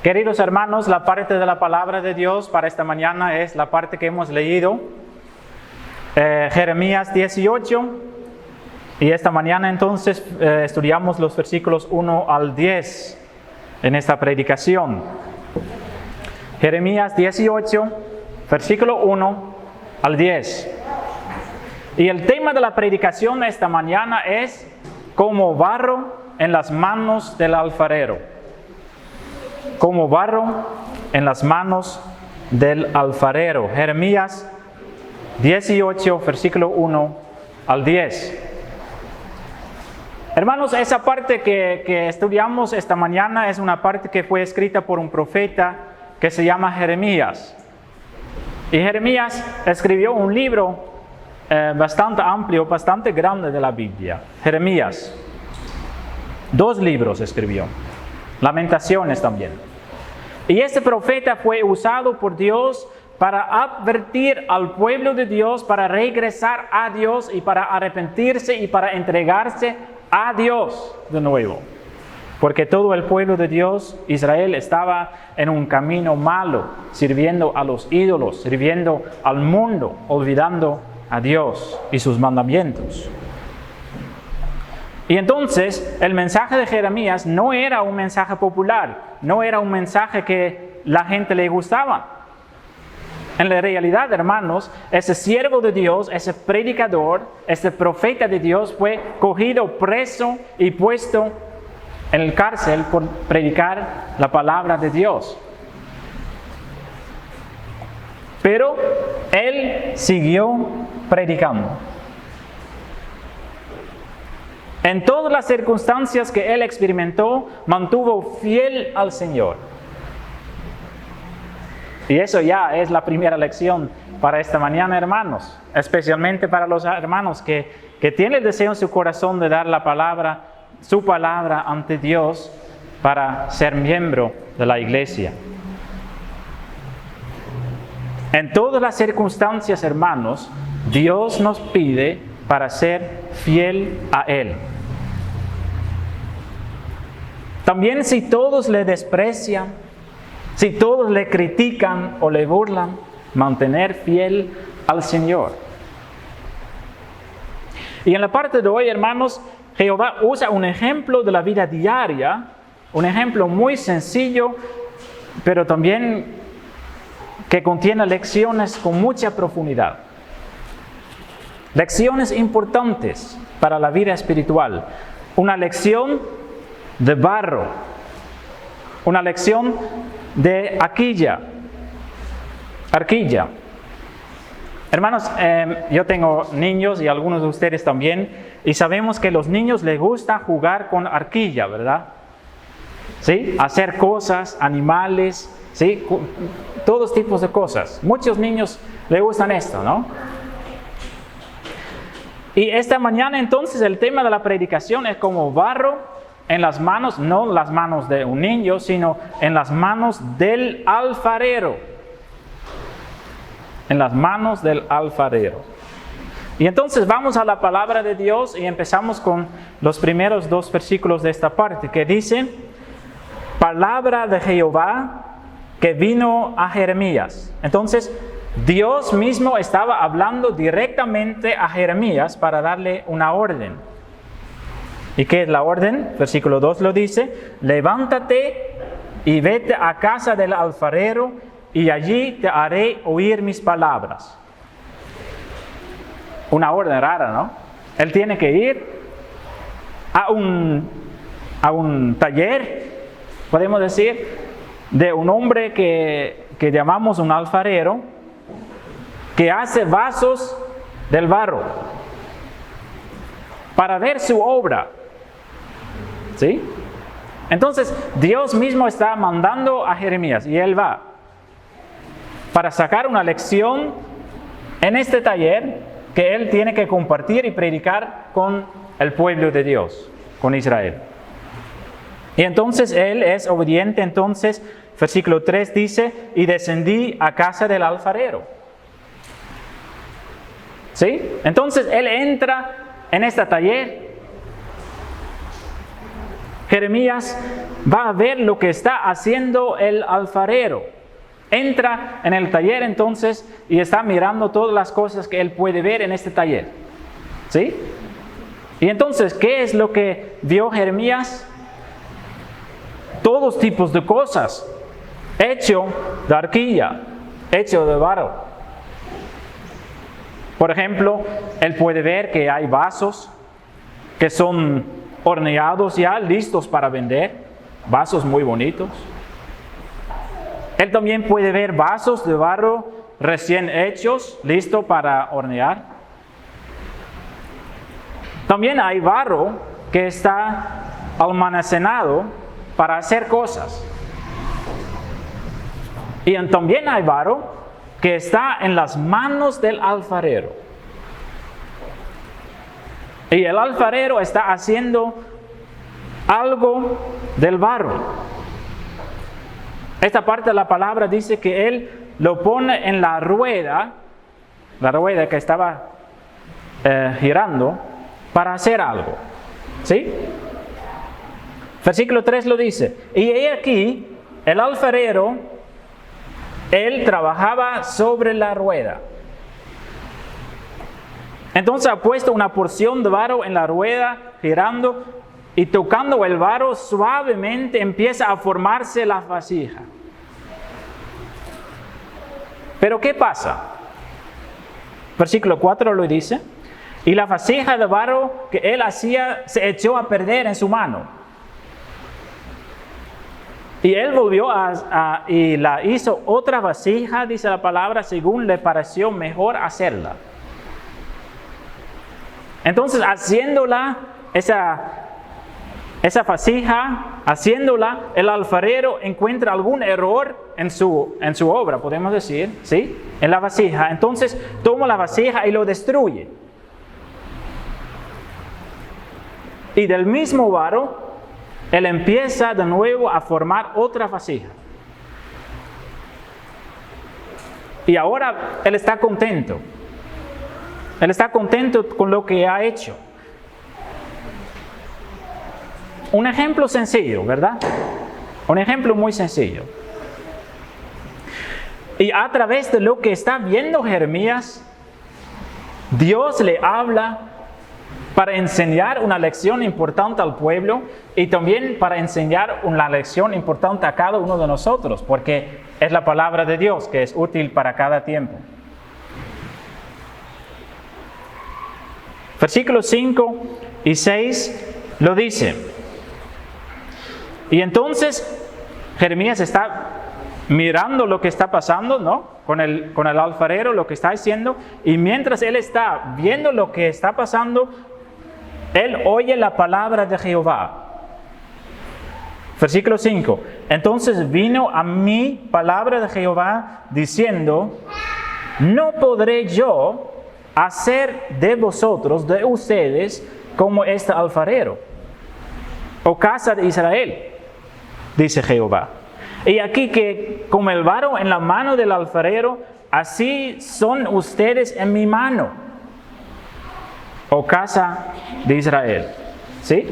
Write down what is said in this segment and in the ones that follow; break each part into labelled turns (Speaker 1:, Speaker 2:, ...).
Speaker 1: Queridos hermanos, la parte de la palabra de Dios para esta mañana es la parte que hemos leído, Jeremías 18, y esta mañana entonces estudiamos los versículos 1 al 10 en esta predicación. Jeremías 18, versículo 1 al 10. Y el tema de la predicación de esta mañana es como barro en las manos del alfarero. Como barro en las manos del alfarero. Jeremías 18, versículo 1 al 10. Hermanos, esa parte que estudiamos esta mañana es una parte que fue escrita por un profeta que se llama Jeremías. Y Jeremías escribió un libro bastante amplio, bastante grande de la Biblia. Jeremías. 2 libros escribió. Lamentaciones también. Y este profeta fue usado por Dios para advertir al pueblo de Dios, para regresar a Dios y para arrepentirse y para entregarse a Dios de nuevo. Porque todo el pueblo de Dios, Israel, estaba en un camino malo, sirviendo a los ídolos, sirviendo al mundo, olvidando a Dios y sus mandamientos. Y entonces el mensaje de Jeremías no era un mensaje popular, no era un mensaje que la gente le gustaba. En la realidad, hermanos, ese siervo de Dios, ese predicador, ese profeta de Dios fue cogido preso y puesto en la cárcel por predicar la palabra de Dios. Pero él siguió predicando. En todas las circunstancias que él experimentó, mantuvo fiel al Señor. Y eso ya es la primera lección para esta mañana, hermanos. Especialmente para los hermanos que tienen el deseo en su corazón de dar la palabra, su palabra ante Dios para ser miembro de la iglesia. En todas las circunstancias, hermanos, Dios nos pide para ser fiel a Él. También si todos le desprecian, si todos le critican o le burlan, mantener fiel al Señor. Y en la parte de hoy, hermanos, Jehová usa un ejemplo de la vida diaria, un ejemplo muy sencillo, pero también que contiene lecciones con mucha profundidad. Lecciones importantes para la vida espiritual. Una lección de barro. Una lección de arquilla. Hermanos, yo tengo niños y algunos de ustedes también, y sabemos que a los niños les gusta jugar con arquilla, ¿verdad? ¿Sí? Hacer cosas, animales, ¿sí? Todos tipos de cosas. Muchos niños les gustan esto, ¿no? Y esta mañana entonces el tema de la predicación es como barro en las manos, no las manos de un niño, sino en las manos del alfarero. En las manos del alfarero. Y entonces vamos a la palabra de Dios y empezamos con los primeros 2 versículos de esta parte, que dice: palabra de Jehová que vino a Jeremías. Entonces, Dios mismo estaba hablando directamente a Jeremías para darle una orden. ¿Y qué es la orden? Versículo 2 lo dice: levántate y vete a casa del alfarero y allí te haré oír mis palabras. Una orden rara, ¿no? Él tiene que ir a un taller, podemos decir, de un hombre que llamamos un alfarero, que hace vasos del barro, para ver su obra. ¿Sí? Entonces, Dios mismo está mandando a Jeremías y él va para sacar una lección en este taller que él tiene que compartir y predicar con el pueblo de Dios, con Israel. Y entonces él es obediente. Entonces, versículo 3 dice: y descendí a casa del alfarero. ¿Sí? Entonces él entra en este taller. Jeremías va a ver lo que está haciendo el alfarero. Entra en el taller entonces y está mirando todas las cosas que él puede ver en este taller. ¿Sí? Y entonces, ¿qué es lo que vio Jeremías? Todos tipos de cosas. Hecho de arcilla, hecho de barro. Por ejemplo, él puede ver que hay vasos que son horneados ya, listos para vender. Vasos muy bonitos. Él también puede ver vasos de barro recién hechos, listos para hornear. También hay barro que está almacenado para hacer cosas. Y también hay barro que está en las manos del alfarero. Y el alfarero está haciendo algo del barro. Esta parte de la palabra dice que él lo pone en la rueda que estaba girando, para hacer algo. ¿Sí? Versículo 3 lo dice. Y he aquí, el alfarero, él trabajaba sobre la rueda. Entonces ha puesto una porción de barro en la rueda, girando, y tocando el barro suavemente empieza a formarse la vasija. Pero ¿qué pasa? Versículo 4 lo dice. Y la vasija de barro que él hacía se echó a perder en su mano. Y él volvió y la hizo otra vasija, dice la palabra, según le pareció mejor hacerla. Entonces, haciéndola, esa vasija, haciéndola, el alfarero encuentra algún error en su obra, podemos decir, ¿sí? En la vasija. Entonces, toma la vasija y lo destruye. Y del mismo barro, él empieza de nuevo a formar otra vasija. Y ahora él está contento. Él está contento con lo que ha hecho. Un ejemplo sencillo, ¿verdad? Un ejemplo muy sencillo. Y a través de lo que está viendo Jeremías, Dios le habla para enseñar una lección importante al pueblo y también para enseñar una lección importante a cada uno de nosotros, porque es la palabra de Dios que es útil para cada tiempo. Versículos 5 y 6 lo dice. Y entonces Jeremías está mirando lo que está pasando, ¿no? Con el alfarero, lo que está haciendo, y mientras él está viendo lo que está pasando, él oye la palabra de Jehová. Versículo 5. Entonces vino a mí palabra de Jehová diciendo: no podré yo hacer de vosotros, de ustedes, como este alfarero, o casa de Israel, dice Jehová. Y aquí que como el barro en la mano del alfarero, así son ustedes en mi mano, o casa de Israel. ¿Sí?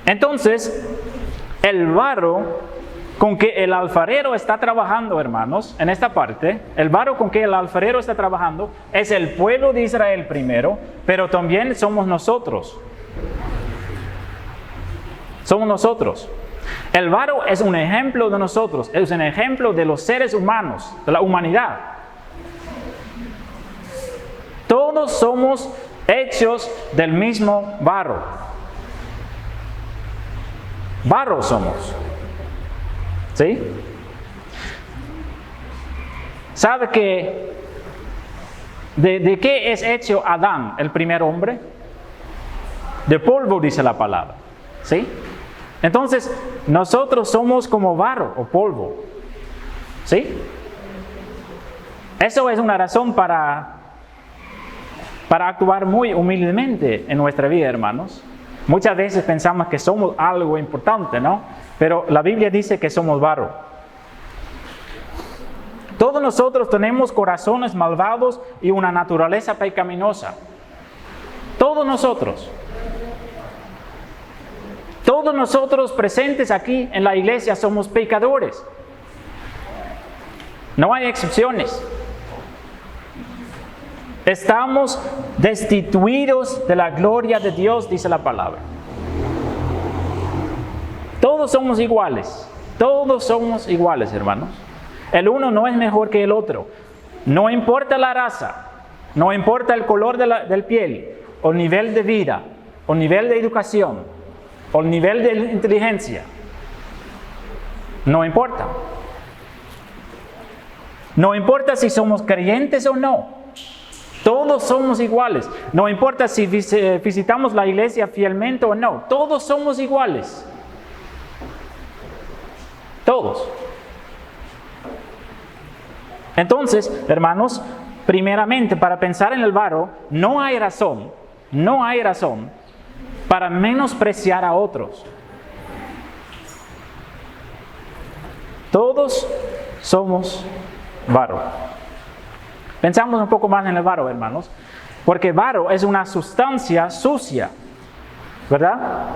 Speaker 1: Entonces, el barro con que el alfarero está trabajando, hermanos, en esta parte, el barro con que el alfarero está trabajando es el pueblo de Israel primero, pero también somos nosotros. Somos nosotros. El barro es un ejemplo de nosotros, es un ejemplo de los seres humanos, de la humanidad. Todos somos hechos del mismo barro. Barro somos. ¿Sí? ¿Sabe que de qué es hecho Adán, el primer hombre? De polvo, dice la palabra. ¿Sí? Entonces, nosotros somos como barro o polvo. ¿Sí? Eso es una razón para actuar muy humildemente en nuestra vida, hermanos. Muchas veces pensamos que somos algo importante, ¿no? Pero la Biblia dice que somos barro. Todos nosotros tenemos corazones malvados y una naturaleza pecaminosa. Todos nosotros. Todos nosotros presentes aquí en la iglesia somos pecadores. No hay excepciones. Estamos destituidos de la gloria de Dios, dice la palabra. Todos somos iguales. Todos somos iguales, hermanos. El uno no es mejor que el otro. No importa la raza, no importa el color del piel, o nivel de vida, o nivel de educación, o nivel de inteligencia. No importa. No importa si somos creyentes o no. Todos somos iguales. No importa si visitamos la iglesia fielmente o no. Todos somos iguales. Todos. Entonces, hermanos, primeramente, para pensar en el barro, no hay razón para menospreciar a otros. Todos somos barro. Pensamos un poco más en el barro, hermanos, porque barro es una sustancia sucia, ¿verdad?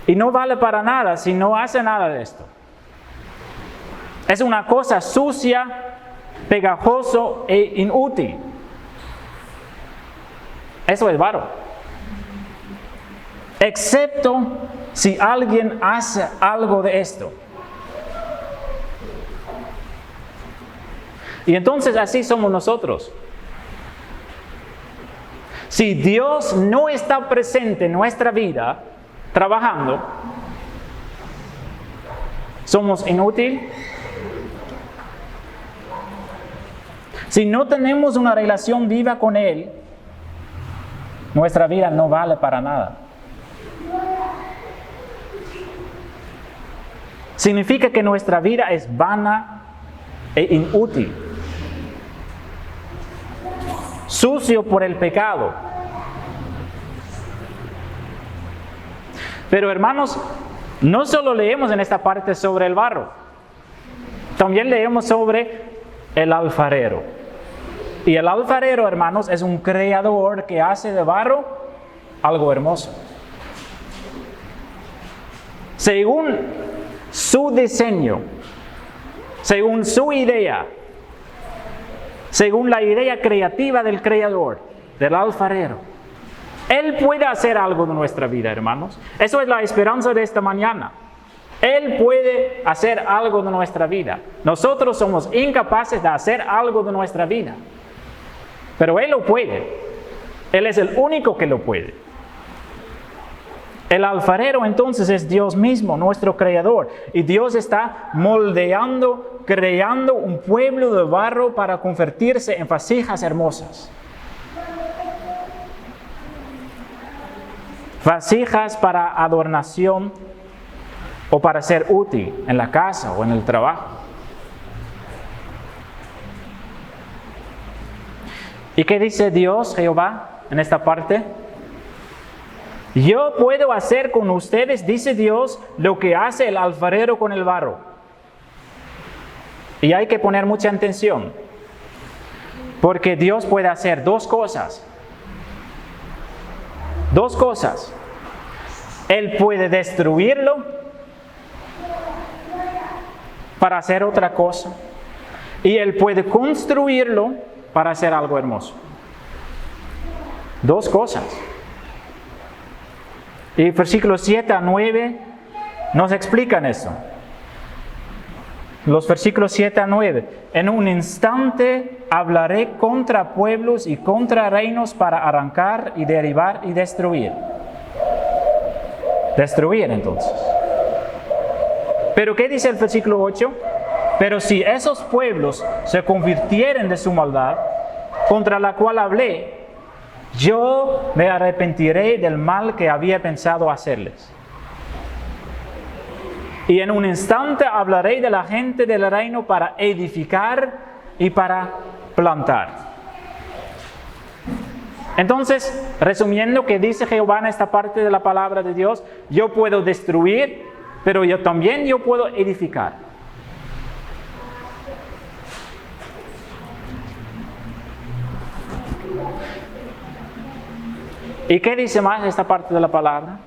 Speaker 1: Y no vale para nada si no hace nada de esto. Es una cosa sucia, pegajoso e inútil. Eso es barro. Excepto si alguien hace algo de esto. Y entonces así somos nosotros. Si Dios no está presente en nuestra vida, trabajando, somos inútiles. Si no tenemos una relación viva con Él, nuestra vida no vale para nada. Significa que nuestra vida es vana e inútil. Sucio por el pecado. Pero hermanos, no solo leemos en esta parte sobre el barro, también leemos sobre el alfarero. Y el alfarero, hermanos, es un creador que hace de barro algo hermoso. Según su diseño, según su idea, según la idea creativa del creador, del alfarero, Él puede hacer algo de nuestra vida, hermanos. Eso es la esperanza de esta mañana. Él puede hacer algo de nuestra vida. Nosotros somos incapaces de hacer algo de nuestra vida. Pero Él lo puede. Él es el único que lo puede. El alfarero entonces es Dios mismo, nuestro creador. Y Dios está moldeando, creando un pueblo de barro para convertirse en vasijas hermosas. Vasijas para adornación o para ser útil en la casa o en el trabajo. ¿Y qué dice Dios, Jehová, en esta parte? Yo puedo hacer con ustedes, dice Dios, lo que hace el alfarero con el barro. Y hay que poner mucha atención, porque Dios puede hacer dos cosas. Dos cosas. Él puede destruirlo para hacer otra cosa. Y Él puede construirlo para hacer algo hermoso. Dos cosas. Y versículos 7 a 9 nos explican eso. Los versículos 7 a 9. En un instante hablaré contra pueblos y contra reinos para arrancar y derribar y destruir. Destruir entonces. Pero ¿qué dice el versículo 8? Pero si esos pueblos se convirtieren de su maldad, contra la cual hablé, yo me arrepentiré del mal que había pensado hacerles. Y en un instante hablaré de la gente del reino para edificar y para plantar. Entonces, resumiendo, ¿qué dice Jehová en esta parte de la palabra de Dios? Yo puedo destruir, pero yo puedo edificar. ¿Y qué dice más esta parte de la palabra?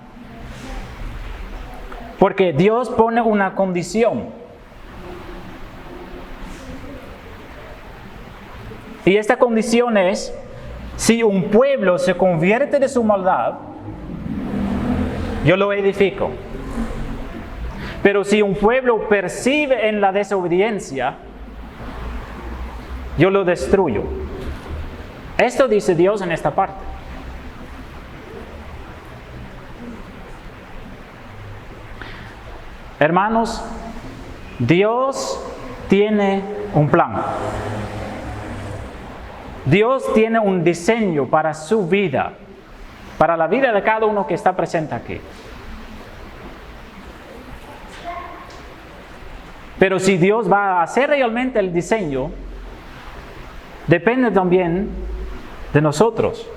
Speaker 1: Porque Dios pone una condición. Y esta condición es, si un pueblo se convierte de su maldad, yo lo edifico. Pero si un pueblo percibe en la desobediencia, yo lo destruyo. Esto dice Dios en esta parte. Hermanos, Dios tiene un plan. Dios tiene un diseño para su vida, para la vida de cada uno que está presente aquí. Pero si Dios va a hacer realmente el diseño, depende también de nosotros.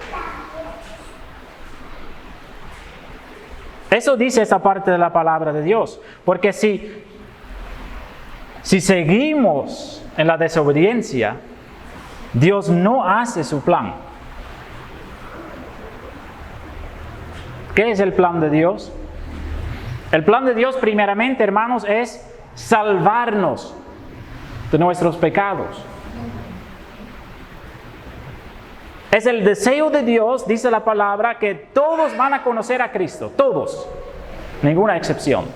Speaker 1: Eso dice esa parte de la palabra de Dios. Porque si seguimos en la desobediencia, Dios no hace su plan. ¿Qué es el plan de Dios? El plan de Dios primeramente, hermanos, es salvarnos de nuestros pecados. Es el deseo de Dios, dice la palabra, que todos van a conocer a Cristo. Todos. Ninguna excepción.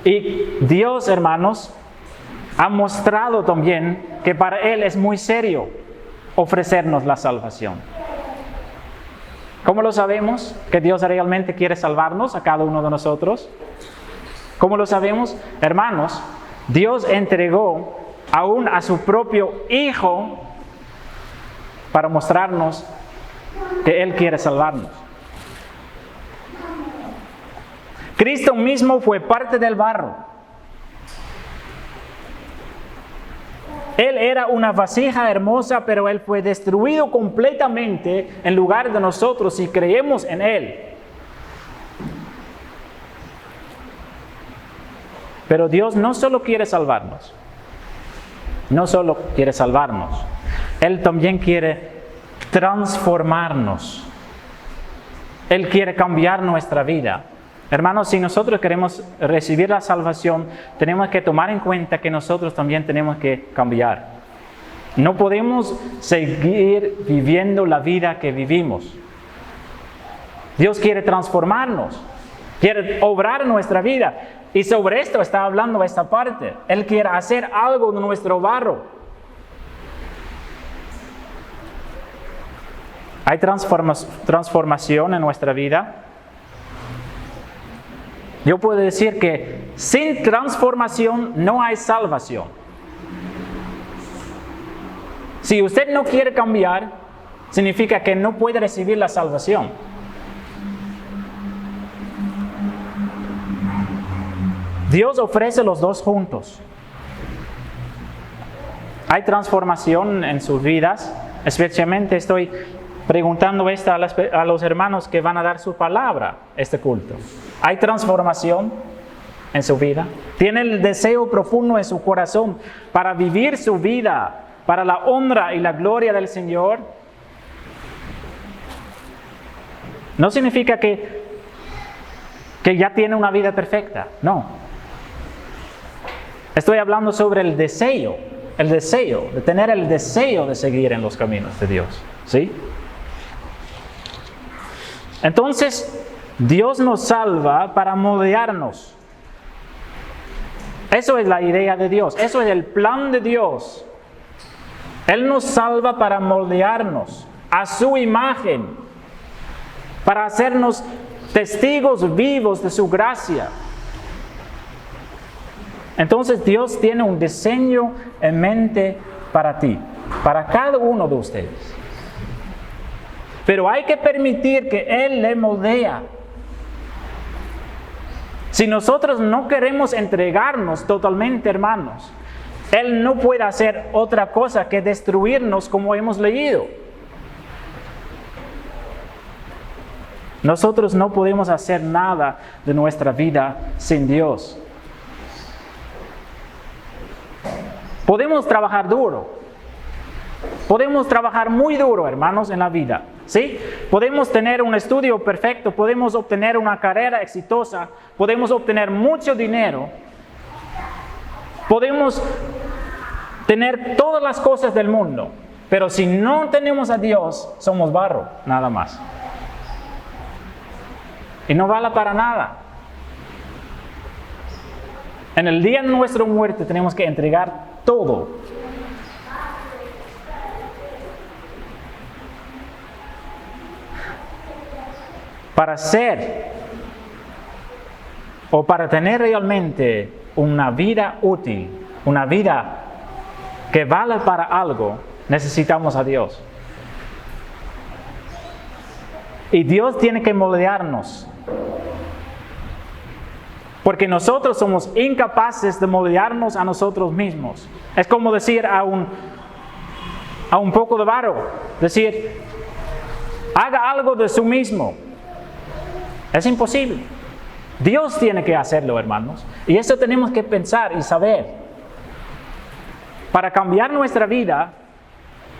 Speaker 1: Y Dios, hermanos, ha mostrado también que para Él es muy serio ofrecernos la salvación. ¿Cómo lo sabemos? Que Dios realmente quiere salvarnos a cada uno de nosotros. ¿Cómo lo sabemos? Hermanos, Dios entregó aún a su propio Hijo para mostrarnos que Él quiere salvarnos. Cristo mismo fue parte del barro. Él era una vasija hermosa, pero Él fue destruido completamente en lugar de nosotros si creemos en Él. Pero Dios no solo quiere salvarnos. No solo quiere salvarnos. Él también quiere transformarnos. Él quiere cambiar nuestra vida. Hermanos, si nosotros queremos recibir la salvación, tenemos que tomar en cuenta que nosotros también tenemos que cambiar. No podemos seguir viviendo la vida que vivimos. Dios quiere transformarnos, quiere obrar nuestra vida. Y sobre esto está hablando esta parte. Él quiere hacer algo de nuestro barro. ¿Hay transformación en nuestra vida? Yo puedo decir que sin transformación no hay salvación. Si usted no quiere cambiar, significa que no puede recibir la salvación. Dios ofrece los dos juntos. Hay transformación en sus vidas. Especialmente estoy preguntando esto a los hermanos que van a dar su palabra este culto. ¿Hay transformación en su vida? ¿Tiene el deseo profundo en su corazón para vivir su vida para la honra y la gloria del Señor? No significa que ya tiene una vida perfecta. No. Estoy hablando sobre el deseo de tener el deseo de seguir en los caminos de Dios. ¿Sí? Entonces, Dios nos salva para moldearnos. Eso es la idea de Dios. Eso es el plan de Dios. Él nos salva para moldearnos a su imagen, para hacernos testigos vivos de su gracia. Entonces Dios tiene un diseño en mente para ti, para cada uno de ustedes. Pero hay que permitir que Él le moldea. Si nosotros no queremos entregarnos totalmente, hermanos, Él no puede hacer otra cosa que destruirnos, como hemos leído. Nosotros no podemos hacer nada de nuestra vida sin Dios. Podemos trabajar duro. Podemos trabajar muy duro, hermanos, en la vida. ¿sí? Podemos tener un estudio perfecto, podemos obtener una carrera exitosa, podemos obtener mucho dinero, podemos tener todas las cosas del mundo, pero si no tenemos a Dios, somos barro, nada más. Y no vale para nada. En el día de nuestra muerte tenemos que entregar todo. Para ser o para tener realmente una vida útil, una vida que vale para algo, necesitamos a Dios. Y Dios tiene que moldearnos. Porque nosotros somos incapaces de moldearnos a nosotros mismos. Es como decir a un poco de barro, decir, haga algo de sí mismo. Es imposible. Dios tiene que hacerlo, hermanos. Y eso tenemos que pensar y saber. Para cambiar nuestra vida,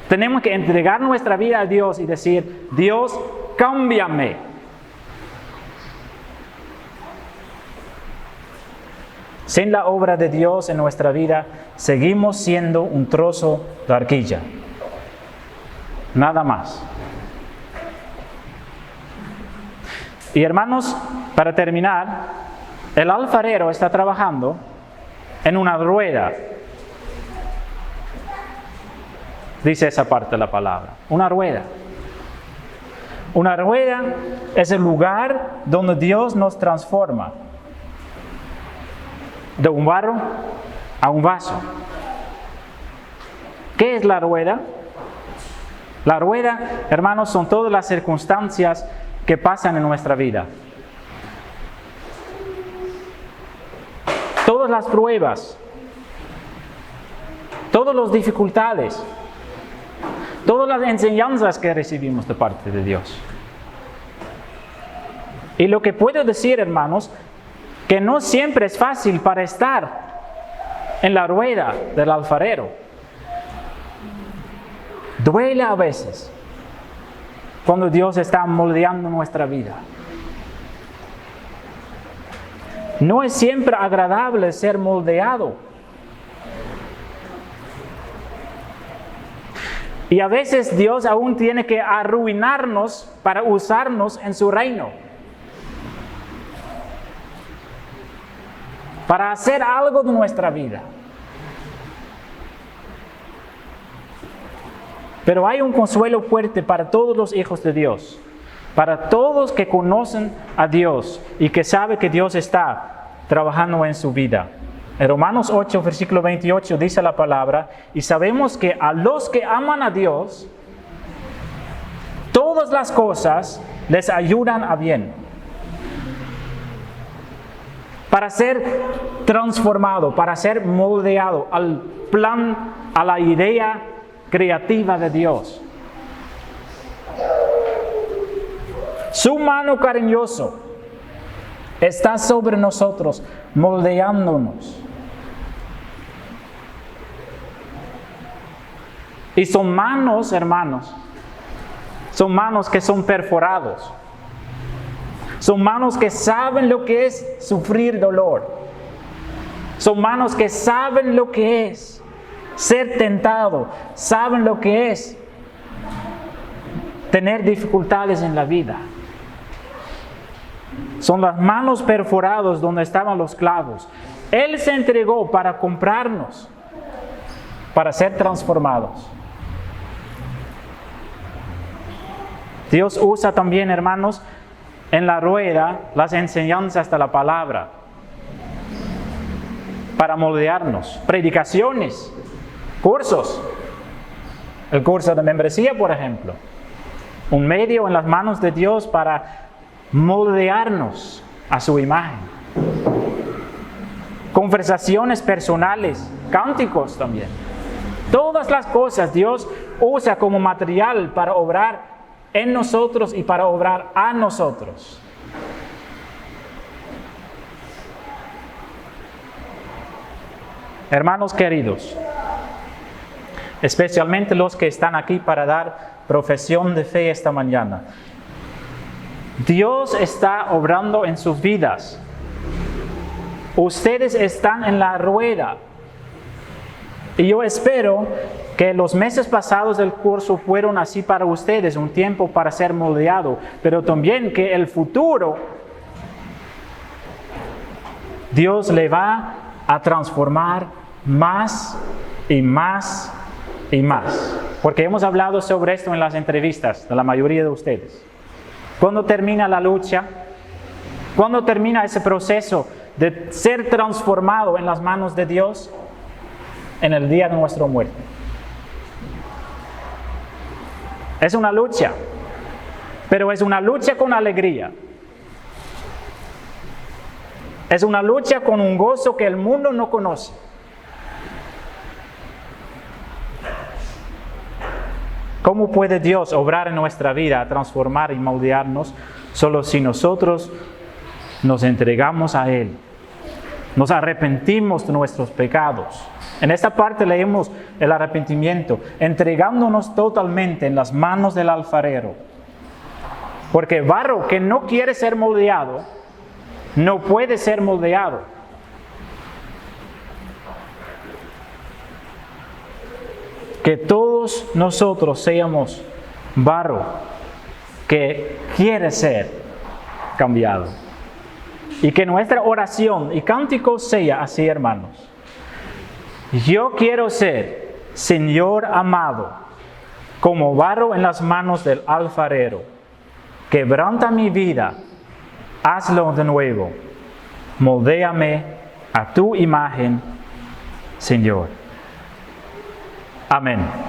Speaker 1: tenemos que entregar nuestra vida a Dios y decir, Dios, cámbiame. Sin la obra de Dios en nuestra vida, seguimos siendo un trozo de arcilla. Nada más. Y hermanos, para terminar, el alfarero está trabajando en una rueda. Dice esa parte de la palabra, una rueda. Una rueda es el lugar donde Dios nos transforma. De un barro a un vaso. ¿Qué es la rueda? La rueda, hermanos, son todas las circunstancias que pasan en nuestra vida. Todas las pruebas, todas las dificultades, todas las enseñanzas que recibimos de parte de Dios. Y lo que puedo decir, hermanos, que no siempre es fácil para estar en la rueda del alfarero. Duele a veces cuando Dios está moldeando nuestra vida. No es siempre agradable ser moldeado. Y a veces Dios aún tiene que arruinarnos para usarnos en su reino. Para hacer algo de nuestra vida. Pero hay un consuelo fuerte para todos los hijos de Dios, para todos que conocen a Dios y que saben que Dios está trabajando en su vida. En Romanos 8, versículo 28 dice la palabra, y sabemos que a los que aman a Dios, todas las cosas les ayudan a bien. Para ser transformado, para ser moldeado al plan, a la idea creativa de Dios. Su mano cariñosa está sobre nosotros, moldeándonos. Y son manos, hermanos, son manos que son perforados. Son manos que saben lo que es sufrir dolor. Son manos que saben lo que es ser tentado. Saben lo que es tener dificultades en la vida. Son las manos perforadas donde estaban los clavos. Él se entregó para comprarnos, para ser transformados. Dios usa también, hermanos, en la rueda las enseñanzas de la palabra para moldearnos. Predicaciones, cursos. El curso de membresía, por ejemplo. Un medio en las manos de Dios para moldearnos a su imagen. Conversaciones personales, cánticos también. Todas las cosas Dios usa como material para obrar en nosotros y para obrar a nosotros. Hermanos queridos, especialmente los que están aquí para dar profesión de fe esta mañana. Dios está obrando en sus vidas. Ustedes están en la rueda. Y yo espero que los meses pasados del curso fueron así para ustedes, un tiempo para ser moldeado, pero también que el futuro, Dios le va a transformar más y más y más. Porque hemos hablado sobre esto en las entrevistas de la mayoría de ustedes. ¿Cuándo termina la lucha? ¿Cuándo termina ese proceso de ser transformado en las manos de Dios? En el día de nuestra muerte. Es una lucha, pero es una lucha con alegría. Es una lucha con un gozo que el mundo no conoce. ¿Cómo puede Dios obrar en nuestra vida, transformar y moldearnos? Solo si nosotros nos entregamos a Él. Nos arrepentimos de nuestros pecados. En esta parte leemos el arrepentimiento, entregándonos totalmente en las manos del alfarero. Porque barro que no quiere ser moldeado, no puede ser moldeado. Que todos nosotros seamos barro que quiere ser cambiado. Y que nuestra oración y cántico sea así, hermanos. Yo quiero ser, Señor amado, como barro en las manos del alfarero. Quebranta mi vida, hazlo de nuevo. Moldéame a tu imagen, Señor. Amén.